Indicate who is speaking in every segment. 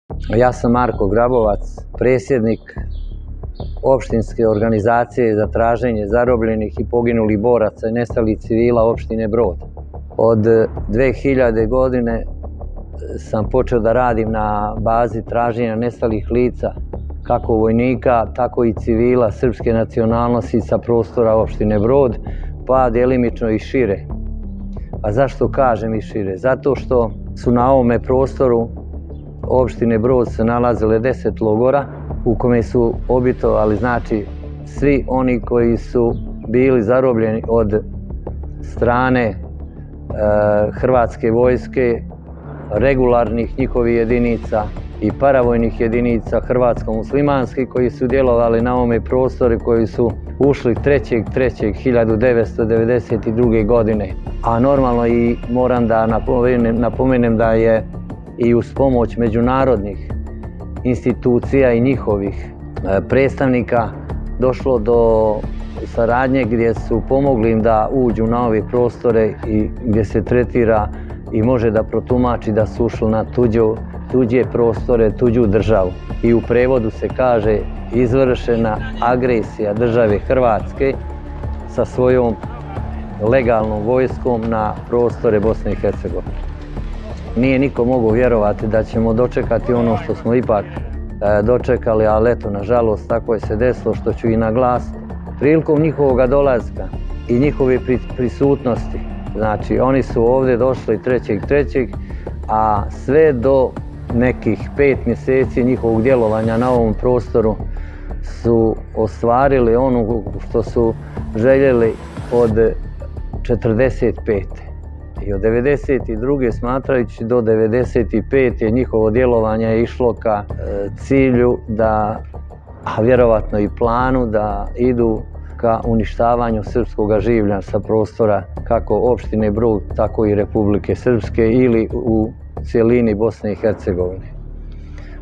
Speaker 1: Ja sam Marko Grabovac, predsjednik opštinske organizacije za traženje zarobljenih i poginulih boraca i nestalih civila opštine Brod. Od 2000. godine sam počeo da radim na bazi traženja nestalih lica, kako vojnika, tako i civila srpske nacionalnosti sa prostora opštine Brod, pa djelimično i šire. A zašto kažem i šire? Zato što su na ovome prostoru opštine Brod se nalazile 10 logora u kome su obitovali, znači, svi oni koji su bili zarobljeni od strane Hrvatske vojske, regularnih njihovih jedinica i paravojnih jedinica hrvatsko-muslimanskih koji su djelovali na ovome prostoru, koji su ušli 3.3.1992. godine. A normalno i moram da napomenem da je i uz pomoć međunarodnih institucija i njihovih predstavnika došlo do saradnje gdje su pomogli im da uđu na ove prostore i gdje se tretira i može da protumači da su ušli na tuđe prostore, tuđu državu. I u prevodu se kaže izvršena agresija države Hrvatske sa svojom legalnom vojskom na prostore Bosne i Hercegovine. Nije niko mogao vjerovati da ćemo dočekati ono što smo ipak dočekali, ali eto, nažalost, tako je se desilo, što ću i naglasiti. Prilikom njihovog dolaska i njihove prisutnosti, znači oni su ovdje došli 3.3., a sve do nekih 5 mjeseci njihovog djelovanja na ovom prostoru su ostvarili ono što su željeli od 45. I od 92. smatrajući do 95. njihovo djelovanje je išlo ka cilju da, a vjerovatno i planu, da idu ka uništavanju srpskog življa sa prostora kako opštine Brod, tako i Republike Srpske ili u cijelini Bosne i Hercegovine.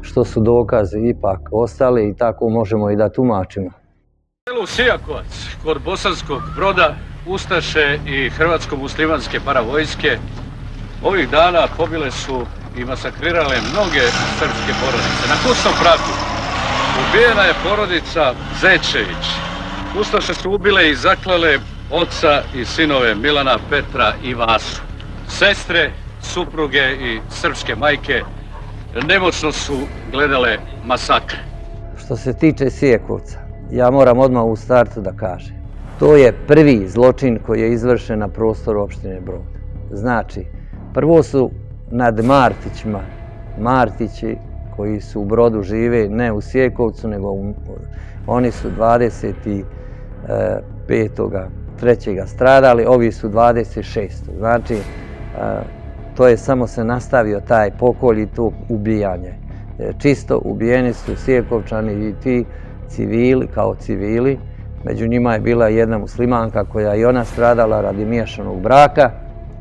Speaker 1: Što su dokazi ipak ostali i tako možemo i da tumačimo.
Speaker 2: U Sijakovac, kod Bosanskog Broda, ustaše i hrvatsko-muslimanske paravojske ovih dana pobile su i masakrirale mnoge srpske porodice. Na kućnom pragu ubijena je porodica Zečević. Ustaše su ubile i zaklale oca i sinove Milana, Petra i Vasu. Sestre, supruge i srpske majke nemoćno su gledale masakre.
Speaker 1: Što se tiče Sijakovca, ja moram odmah u startu da kažem. To je prvi zločin koji je izvršen na prostoru opštine Brod. Znači, prvo su nad Martićima, Martići koji su u Brodu žive, ne u Sijekovcu, nego oni su 25.3. stradali, ovi su 26. Znači, to je samo se nastavio taj pokolj i to ubijanje. Čisto ubijeni su Sijekovčani i ti civili kao civili. Među njima je bila jedna muslimanka koja je i ona stradala radi miješanog braka.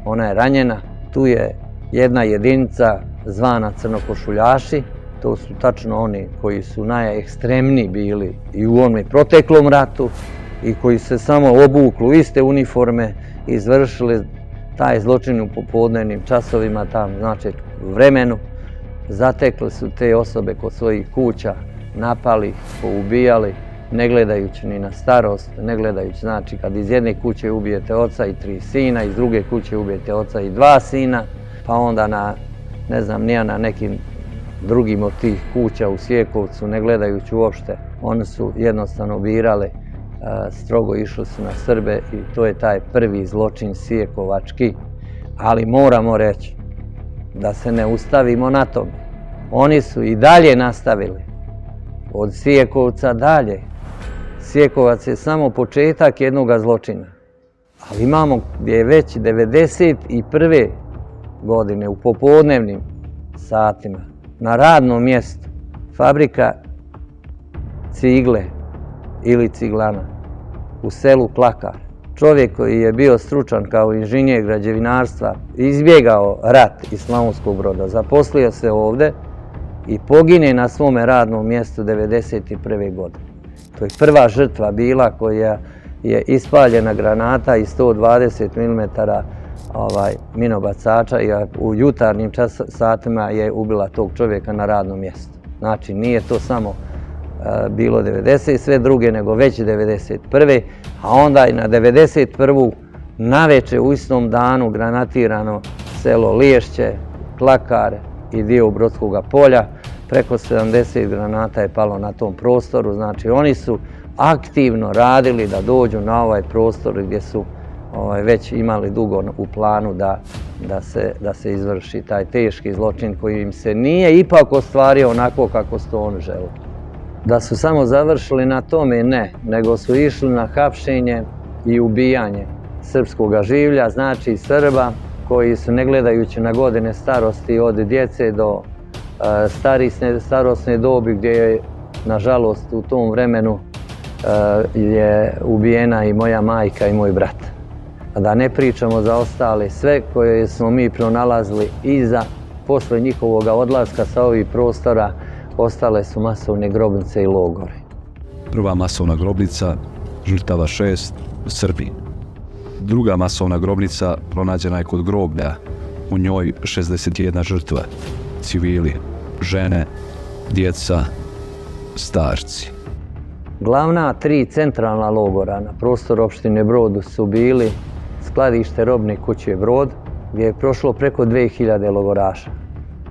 Speaker 1: Ona je ranjena. Tu je jedna jedinica zvana crnokošuljaši. To su tačno oni koji su najekstremniji bili i u onom proteklom ratu i koji se samo obukli u iste uniforme i izvršili taj zločin u popodnevnim časovima, tam znači vremenu. Zatekli su te osobe kod svojih kuća, napali, poubijali, ne gledajući ni na starost, ne gledajući, znači kad iz jedne kuće ubijete oca i 3 sina, iz druge kuće ubijete oca i 2 sina, pa onda na, ne znam, nija na nekim drugim od tih kuća u Sijekovcu, ne gledajući uopšte, oni su jednostavno birali, strogo išli su na Srbe i to je taj prvi zločin sijekovački. Ali moramo reći da se ne ustavimo na tome. Oni su i dalje nastavili od Sijekovca dalje. Sijekovac je samo početak jednog zločina. Ali imamo gdje je već 1991. godine u popodnevnim satima na radnom mjestu fabrika cigle ili ciglana u selu Klakar. Čovjek koji je bio stručan kao inženjer građevinarstva, izbjegao rat iz Slavonskog Broda, zaposlio se ovdje i pogine na svome radnom mjestu 1991. godine. To je prva žrtva bila koja je ispaljena granata i 120 mm minobacača i u jutarnjim satima je ubila tog čovjeka na radnom mjestu. Znači nije to samo bilo 90 sve druge, nego već 91. A onda i na 91. navečer u istom danu granatirano selo Liješće, Klakar i dio Brodskoga polja. Preko 70 granata je palo na tom prostoru. Znači oni su aktivno radili da dođu na ovaj prostor gdje su već imali dugo u planu da se izvrši taj teški zločin koji im se nije ipak ostvario onako kako su to oni želeli. Da su samo završili na tome, ne, nego su išli na hapšenje i ubijanje srpskog življa, znači Srba koji su, ne gledajući na godine starosti, od djece do starosne dobi, gdje je nažalost u tom vremenu je ubijena i moja majka i moj brat. A da ne pričamo za ostale sve koje smo mi pronalazili posle njihovog odlaska sa ovih prostora, ostale su masovne grobnice i logori.
Speaker 3: Prva masovna grobnica, žrtava 6, Srbi. Druga masovna grobnica pronađena je kod groblja, u njoj 61 žrtva, civili, žene, djeca, starci.
Speaker 1: Glavna 3 centralna logora na prostoru opštine Brod su bili skladište robne kuće Brod, gdje je prošlo preko 2000 logoraša.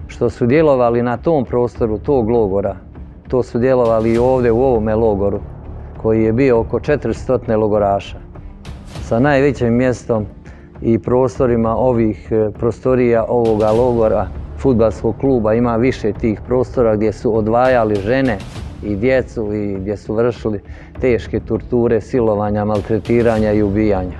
Speaker 1: Što su djelovali na tom prostoru tog logora, to su djelovali i ovdje u ovome logoru, koji je bio oko 400 logoraša. Sa najvećim mjestom i prostorima ovih prostorija ovoga logora, fudbalskog kluba, ima više tih prostora gdje su odvajali žene i djecu i gdje su vršili teške torture, silovanja, maltretiranja i ubijanja.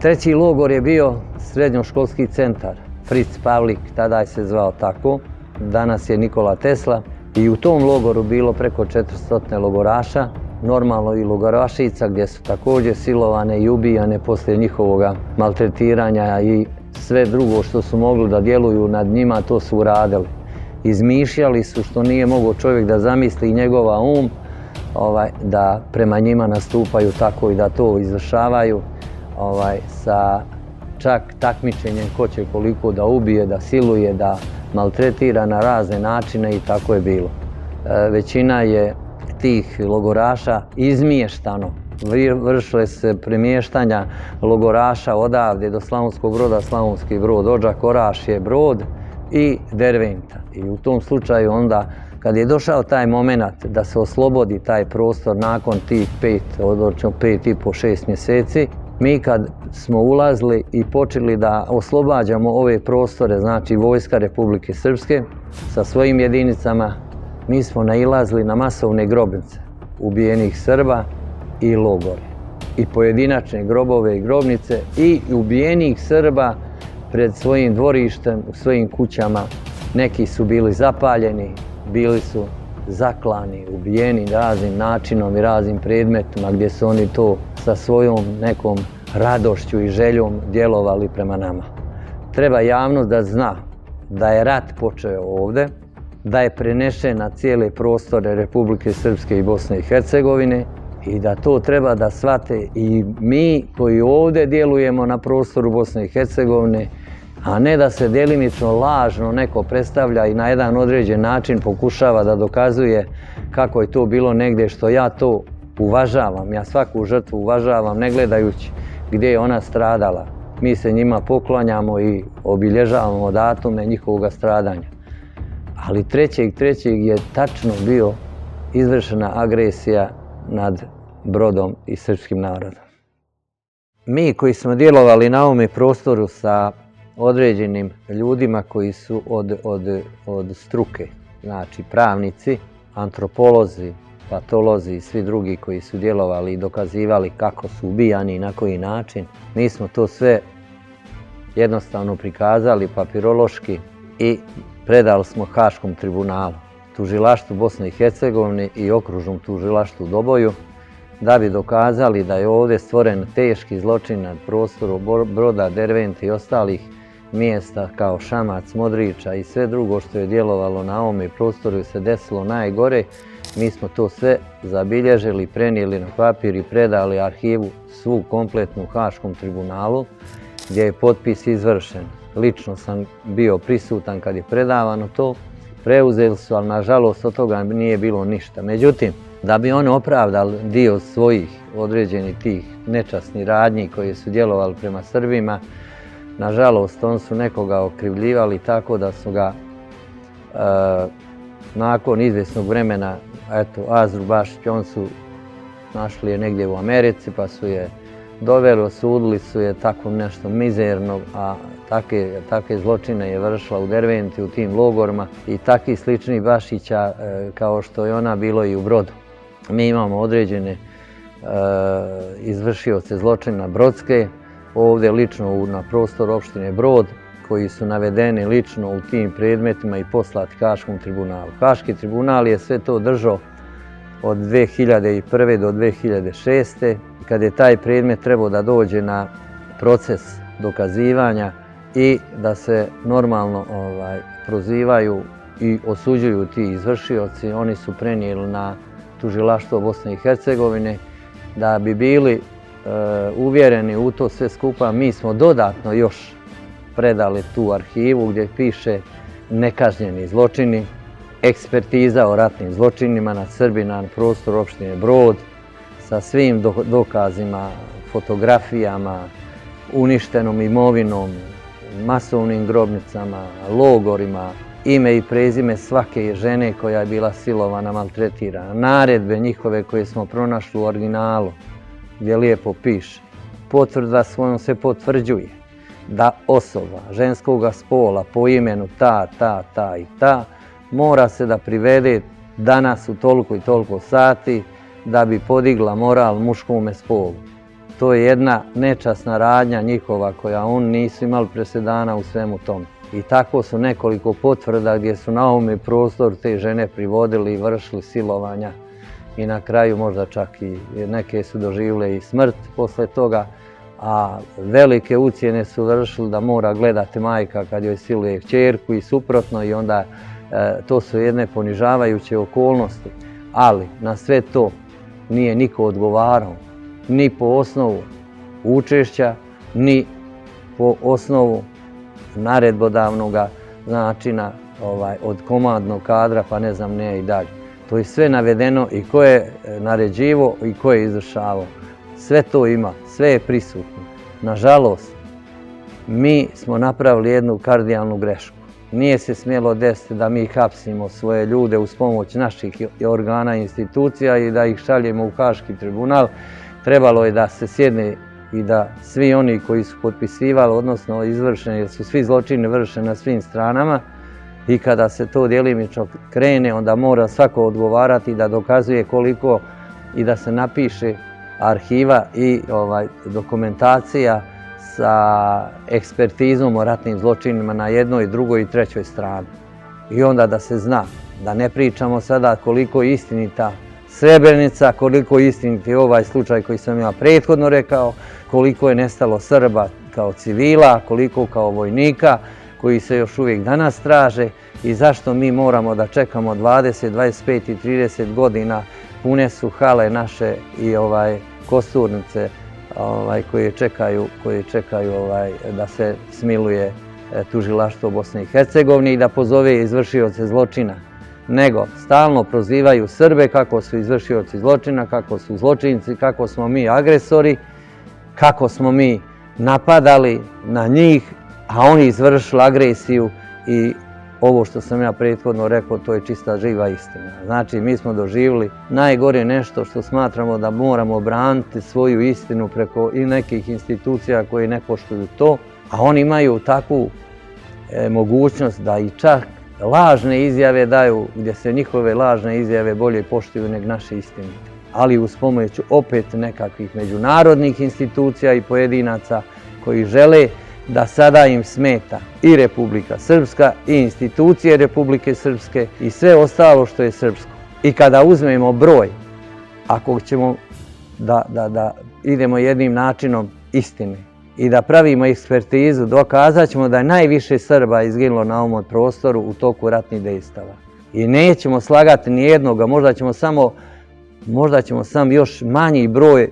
Speaker 1: Treći logor je bio srednjoškolski centar, Fritz Pavlik, tada je se zvao tako, danas je Nikola Tesla. I u tom logoru bilo preko 400 logoraša, normalno i logorašica gdje su također silovane i ubijane poslije njihovog maltretiranja i sve drugo što su mogli da djeluju nad njima, to su uradili. Izmišljali su, što nije mogao čovjek da zamisli, i njegova da prema njima nastupaju tako i da to izvršavaju sa čak takmičenjem ko će koliko da ubije, da siluje, da maltretira na razne načine, i tako je bilo. Većina je tih logoraša izmještano. Vršile se premještanja logoraša odavde do Slavonskog Broda, Slavonski Brod, Odžak, Orašje, Brod i Derventa. I u tom slučaju onda, kad je došao taj moment da se oslobodi taj prostor nakon tih 5,5-6 mjeseci, mi kad smo ulazili i počeli da oslobađamo ove prostore, znači vojska Republike Srpske sa svojim jedinicama, mi smo nailazili na masovne grobnice ubijenih Srba i logore. I pojedinačne grobove i grobnice i ubijenih Srba pred svojim dvorištem, u svojim kućama. Neki su bili zapaljeni, bili su zaklani, ubijeni raznim načinom i raznim predmetima gdje su oni to sa svojom nekom radošću i željom djelovali prema nama. Treba javnost da zna da je rat počeo ovdje, da je prenešen na cijele prostore Republike Srpske i Bosne i Hercegovine i da to treba da shvate i mi koji ovdje djelujemo na prostoru Bosne i Hercegovine, a ne da se delimično lažno neko predstavlja i na jedan određen način pokušava da dokazuje kako je to bilo negdje, što ja to uvažavam. Ja svaku žrtvu uvažavam, ne gledajući gdje je ona stradala. Mi se njima poklanjamo i obilježavamo datume njihovog stradanja. Ali 3.3. je tačno bio izvršena agresija nad Brodom i srpskim narodom. Mi koji smo djelovali na ovome prostoru sa određenim ljudima koji su od struke, znači pravnici, antropolozi, patolozi i svi drugi koji su djelovali i dokazivali kako su ubijani i na koji način, mi smo to sve jednostavno prikazali papirološki i predali smo Haškom tribunalu, tužilaštvu Bosne i Hercegovine i okružnom tužilaštvu u Doboju, da bi dokazali da je ovdje stvoren teški zločin nad prostorom Broda, Dervente i ostalih mjesta kao Šamac, Modriča i sve drugo što je djelovalo na ovome prostoru i se desilo najgore. Mi smo to sve zabilježili, prenijeli na papir i predali arhivu svu kompletnu Haškom tribunalu gdje je potpis izvršen. Lično sam bio prisutan kad je predavano to, preuzeli su, ali nažalost od toga nije bilo ništa. Međutim, da bi oni opravdali dio svojih određenih tih nečasnih radnji koje su djelovali prema Srbima, nažalost oni su nekoga okrivljivali tako da su ga nakon izvjesnog vremena, eto, Azru Bašić, on su našli je negdje u Americi pa su je doveli, osudili su je tako nešto mizerno, a takve zločine je vršila u Derventi, u tim logorima i takvih sličnih Bašića kao što je ona bilo i u Brodu. Mi imamo određene izvršioce zločina brodske, ovdje lično na prostoru opštine Brod, koji su navedeni lično u tim predmetima i poslati Haškom tribunalu. Haški tribunal je sve to držao od 2001. do 2006. kad je taj predmet trebao da dođe na proces dokazivanja i da se normalno prozivaju i osuđuju ti izvršioci. Oni su prenijeli na tužilaštvo Bosne i Hercegovine. Da bi bili uvjereni u to sve skupa, mi smo dodatno još predali tu arhivu gdje piše nekažnjeni zločini, ekspertiza o ratnim zločinima nad Srbima na prostoru opštine Brod sa svim dokazima, fotografijama, uništenom imovinom, masovnim grobnicama, logorima, ime i prezime svake žene koja je bila silovana, maltretirana, naredbe njihove koje smo pronašli u originalu gdje lijepo piše. Potvrda svojom se potvrđuje da osoba ženskoga spola po imenu ta i ta mora se da privede danas u toliko i toliko sati da bi podigla moral muškome spolu. To je jedna nečasna radnja njihova koja oni nisu imali presedana u svemu tome. I tako su nekoliko potvrda gdje su na ovome prostoru te žene privodili i vršili silovanja i na kraju možda čak i neke su doživjele i smrt posle toga, a velike ucjene su vršili da mora gledati majka kad joj siluje kćerku i suprotno i onda to su jedne ponižavajuće okolnosti. Ali na sve to nije niko odgovarao, ni po osnovu učešća, ni po osnovu naredbodavnog načina od komandnog kadra pa ne znam ne i dalje. To je sve navedeno i ko je naređivo i ko je izvršavao. Sve to ima, sve je prisutno. Nažalost, mi smo napravili jednu kardijalnu grešku. Nije se smjelo desiti da mi hapsimo svoje ljude uz pomoć naših organa i institucija i da ih šaljemo u Haški tribunal. Trebalo je da se sjedne i da svi oni koji su potpisivali, odnosno izvršeni, jer su svi zločini vršeni na svim stranama, i kada se to djelimično krene, onda mora svako odgovarati da dokazuje koliko i da se napiše arhiva i dokumentacija sa ekspertizom o ratnim zločinima na jednoj, drugoj i trećoj strani. I onda da se zna, da ne pričamo sada koliko je istinita Srebrenica, koliko je istiniti ovaj slučaj koji sam ja prethodno rekao, koliko je nestalo Srba kao civila, koliko kao vojnika, koji se još uvijek danas traže i zašto mi moramo da čekamo 20, 25 i 30 godina. Pune su hale naše i kosturnice koje čekaju da se smiluje tužilaštvo Bosne i Hercegovine i da pozove izvršioce zločina. Nego stalno prozivaju Srbe kako su izvršioci zločina, kako su zločinci, kako smo mi agresori, kako smo mi napadali na njih, a oni izvršili agresiju i ovo što sam ja prethodno rekao, to je čista živa istina. Znači, mi smo doživjeli najgore nešto što smatramo da moramo braniti svoju istinu preko i nekih institucija koje ne poštuju to, a oni imaju takvu mogućnost da i čak lažne izjave daju, gdje se njihove lažne izjave bolje poštuju nego naše istinite. Ali uz pomoć opet nekakvih međunarodnih institucija i pojedinaca koji žele da sada im smeta i Republika Srpska i institucije Republike Srpske i sve ostalo što je srpsko. I kada uzmemo broj, ako ćemo da idemo jednim načinom istine i da pravimo ekspertizu, dokazat ćemo da je najviše Srba izginulo na ovom prostoru u toku ratnih dejstava. I nećemo slagati ni jednoga, možda ćemo samo još manji broj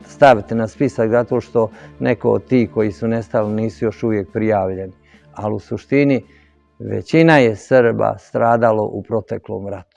Speaker 1: staviti na spisak zato što neko od tih koji su nestali nisu još uvijek prijavljeni. Ali u suštini većina je Srba stradalo u proteklom ratu.